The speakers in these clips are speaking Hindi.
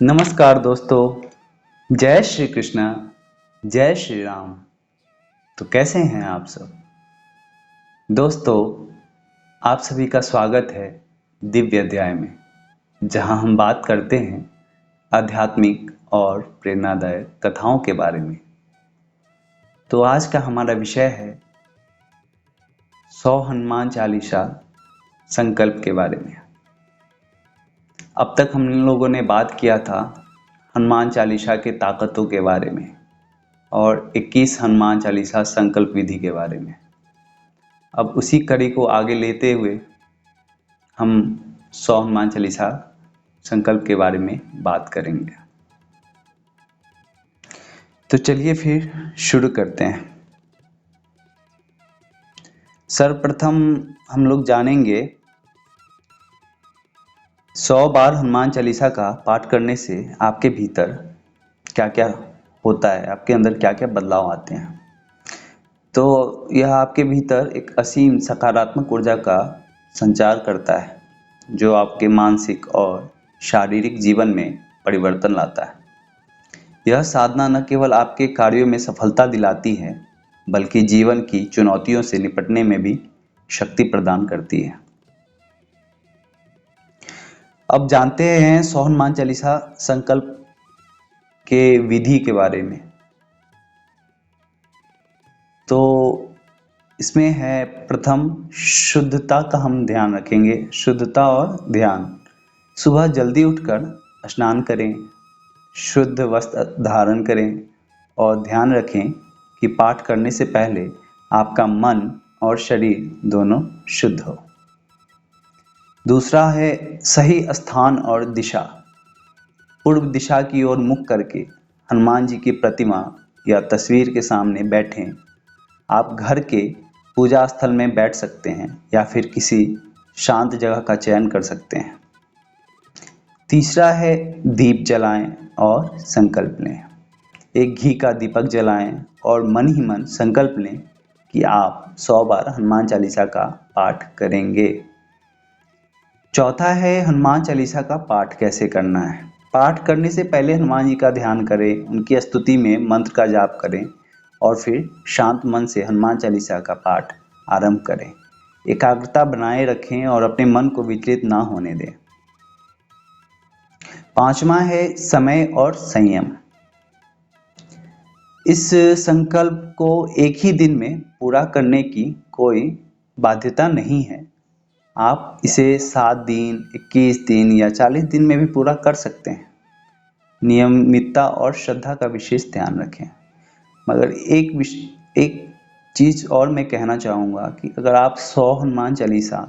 नमस्कार दोस्तों। जय श्री कृष्णा, जय श्री राम। तो कैसे हैं आप सब दोस्तों? आप सभी का स्वागत है दिव्य अध्याय में, जहां हम बात करते हैं आध्यात्मिक और प्रेरणादायक कथाओं के बारे में। तो आज का हमारा विषय है 100 हनुमान चालीसा संकल्प के बारे में। अब तक हम लोगों ने बात किया था हनुमान चालीसा के ताकतों के बारे में और 21 हनुमान चालीसा संकल्प विधि के बारे में। अब उसी कड़ी को आगे लेते हुए हम 100 हनुमान चालीसा संकल्प के बारे में बात करेंगे। तो चलिए फिर शुरू करते हैं। सर्वप्रथम हम लोग जानेंगे 100 बार हनुमान चालीसा का पाठ करने से आपके भीतर क्या क्या होता है, आपके अंदर क्या क्या बदलाव आते हैं। तो यह आपके भीतर एक असीम सकारात्मक ऊर्जा का संचार करता है, जो आपके मानसिक और शारीरिक जीवन में परिवर्तन लाता है। यह साधना न केवल आपके कार्यों में सफलता दिलाती है, बल्कि जीवन की चुनौतियों से निपटने में भी शक्ति प्रदान करती है। अब जानते हैं 100 हनुमान चालीसा संकल्प के विधि के बारे में। तो इसमें है प्रथम शुद्धता का हम ध्यान रखेंगे। शुद्धता और ध्यान। सुबह जल्दी उठकर स्नान करें, शुद्ध वस्त्र धारण करें और ध्यान रखें कि पाठ करने से पहले आपका मन और शरीर दोनों शुद्ध हो। दूसरा है सही स्थान और दिशा। पूर्व दिशा की ओर मुख करके हनुमान जी की प्रतिमा या तस्वीर के सामने बैठें। आप घर के पूजा स्थल में बैठ सकते हैं या फिर किसी शांत जगह का चयन कर सकते हैं। तीसरा है दीप जलाएं और संकल्प लें। एक घी का दीपक जलाएं और मन ही मन संकल्प लें कि आप 100 बार हनुमान चालीसा का पाठ करेंगे। चौथा है हनुमान चालीसा का पाठ कैसे करना है। पाठ करने से पहले हनुमान जी का ध्यान करें, उनकी स्तुति में मंत्र का जाप करें और फिर शांत मन से हनुमान चालीसा का पाठ आरंभ करें। एकाग्रता बनाए रखें और अपने मन को विचलित ना होने दें। पांचवा है समय और संयम। इस संकल्प को एक ही दिन में पूरा करने की कोई बाध्यता नहीं है। आप इसे 7 दिन, 21 दिन या 40 दिन में भी पूरा कर सकते हैं। नियमितता और श्रद्धा का विशेष ध्यान रखें। मगर एक चीज़ और मैं कहना चाहूँगा कि अगर आप 100 हनुमान चालीसा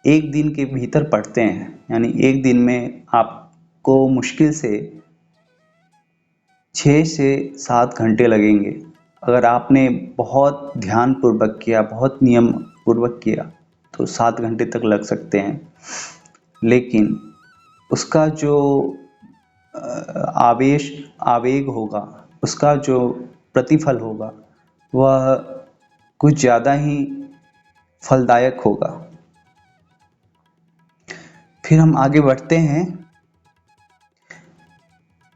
एक दिन के भीतर पढ़ते हैं, यानी एक दिन में आपको मुश्किल से 6 से 7 घंटे लगेंगे। अगर आपने बहुत ध्यानपूर्वक किया, बहुत नियम पूर्वक किया तो 7 घंटे तक लग सकते हैं। लेकिन उसका जो आवेग होगा, उसका जो प्रतिफल होगा, वह कुछ ज़्यादा ही फलदायक होगा। फिर हम आगे बढ़ते हैं।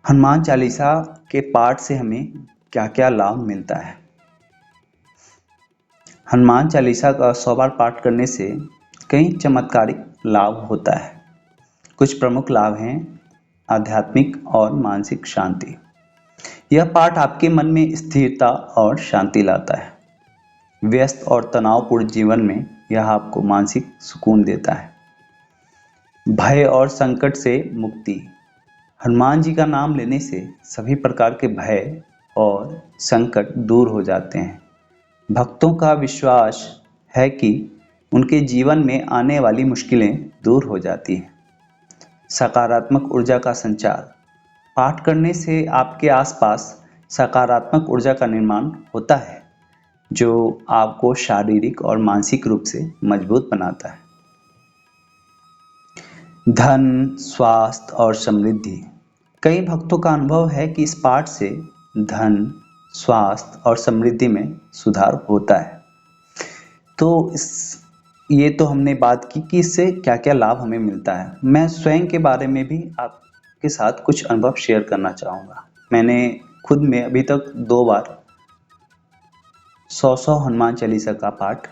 हनुमान चालीसा के पाठ से हमें क्या क्या लाभ मिलता है। हनुमान चालीसा का 100 बार पाठ करने से कई चमत्कारिक लाभ होता है। कुछ प्रमुख लाभ हैं आध्यात्मिक और मानसिक शांति। यह पाठ आपके मन में स्थिरता और शांति लाता है। व्यस्त और तनावपूर्ण जीवन में यह आपको मानसिक सुकून देता है। भय और संकट से मुक्ति। हनुमान जी का नाम लेने से सभी प्रकार के भय और संकट दूर हो जाते हैं। भक्तों का विश्वास है कि उनके जीवन में आने वाली मुश्किलें दूर हो जाती हैं। सकारात्मक ऊर्जा का संचार। पाठ करने से आपके आसपास सकारात्मक ऊर्जा का निर्माण होता है, जो आपको शारीरिक और मानसिक रूप से मजबूत बनाता है। धन, स्वास्थ्य और समृद्धि। कई भक्तों का अनुभव है कि इस पाठ से धन, स्वास्थ्य और समृद्धि में सुधार होता है। तो ये तो हमने बात की कि इससे क्या क्या लाभ हमें मिलता है। मैं स्वयं के बारे में भी आप आपके साथ कुछ अनुभव शेयर करना चाहूँगा। मैंने खुद में अभी तक 2 बार 100 हनुमान चालीसा का पाठ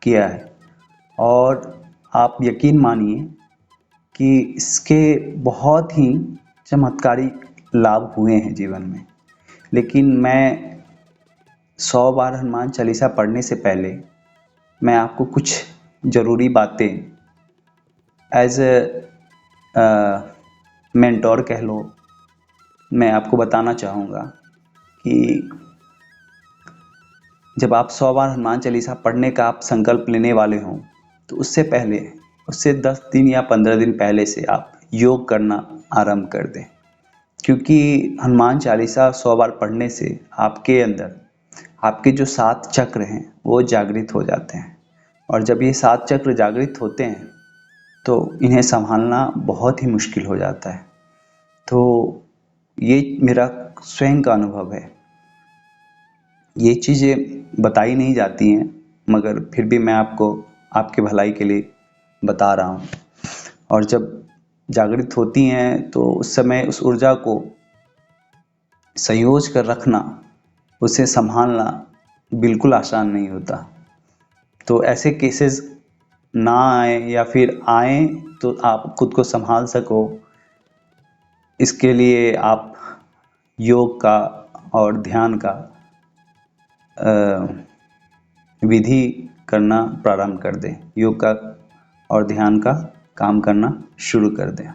किया है और आप यकीन मानिए कि इसके बहुत ही चमत्कारिक लाभ हुए हैं जीवन में। लेकिन मैं 100 बार हनुमान चालीसा पढ़ने से पहले मैं आपको कुछ ज़रूरी बातें एज ए मेंटोर कह लो, मैं आपको बताना चाहूँगा कि जब आप 100 बार हनुमान चालीसा पढ़ने का आप संकल्प लेने वाले हों तो उससे 10 दिन या 15 दिन पहले से आप योग करना आरंभ कर दें, क्योंकि हनुमान चालीसा 100 बार पढ़ने से आपके अंदर आपके जो 7 चक्र हैं वो जागृत हो जाते हैं और जब ये 7 चक्र जागृत होते हैं तो इन्हें संभालना बहुत ही मुश्किल हो जाता है। तो ये मेरा स्वयं का अनुभव है। ये चीज़ें बताई नहीं जाती हैं मगर फिर भी मैं आपको आपके भलाई के लिए बता रहा हूँ। और जब जागृत होती हैं तो उस समय उस ऊर्जा को संयोज कर रखना, उसे संभालना बिल्कुल आसान नहीं होता। तो ऐसे केसेस ना आए या फिर आए तो आप खुद को संभाल सको, इसके लिए आप योग का और ध्यान का विधि करना प्रारंभ कर दें, योग का और ध्यान का काम करना शुरू कर दें।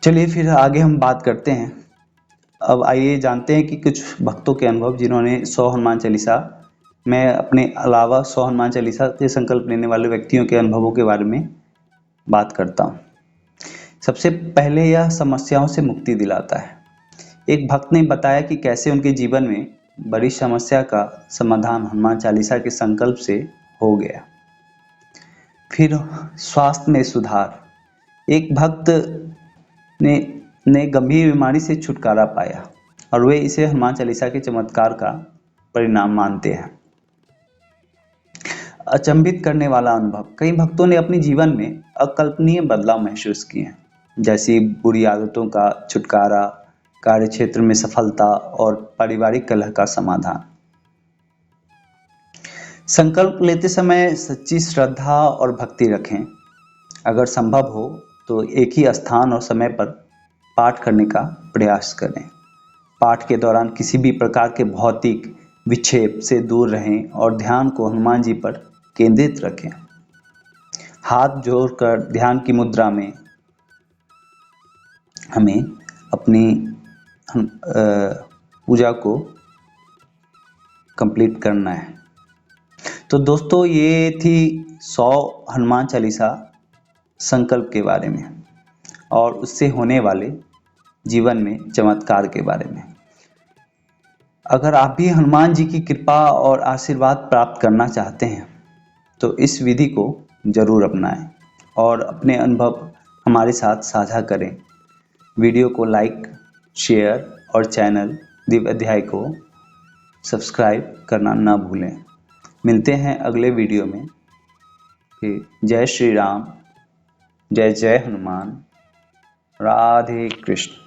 चलिए फिर आगे हम बात करते हैं। अब आइए जानते हैं कि कुछ भक्तों के अनुभव जिन्होंने 100 हनुमान चालीसा, मैं अपने अलावा 100 हनुमान चालीसा के संकल्प लेने वाले व्यक्तियों के अनुभवों के बारे में बात करता हूँ। सबसे पहले यह समस्याओं से मुक्ति दिलाता है। एक भक्त ने बताया कि कैसे उनके जीवन में बड़ी समस्या का समाधान हनुमान चालीसा के संकल्प से हो गया। फिर स्वास्थ्य में सुधार। एक भक्त ने गंभीर बीमारी से छुटकारा पाया और वे इसे हनुमान चालीसा के चमत्कार का परिणाम मानते हैं। अचंभित करने वाला अनुभव। कई भक्तों ने अपने जीवन में अकल्पनीय बदलाव महसूस किए हैं, जैसी बुरी आदतों का छुटकारा, कार्य क्षेत्र में सफलता और पारिवारिक कलह का समाधान। संकल्प लेते समय सच्ची श्रद्धा और भक्ति रखें। अगर संभव हो तो एक ही स्थान और समय पर पाठ करने का प्रयास करें। पाठ के दौरान किसी भी प्रकार के भौतिक विक्षेप से दूर रहें और ध्यान को हनुमान जी पर केंद्रित रखें। हाथ जोड़कर ध्यान की मुद्रा में हमें अपनी पूजा को कंप्लीट करना है। तो दोस्तों, ये थी 100 हनुमान चालीसा संकल्प के बारे में और उससे होने वाले जीवन में चमत्कार के बारे में। अगर आप भी हनुमान जी की कृपा और आशीर्वाद प्राप्त करना चाहते हैं तो इस विधि को जरूर अपनाएं और अपने अनुभव हमारे साथ साझा करें। वीडियो को लाइक, शेयर और चैनल दिव्य अध्याय को सब्सक्राइब करना ना भूलें। मिलते हैं अगले वीडियो में। फिर जय श्री राम, जय जय हनुमान, राधे कृष्ण।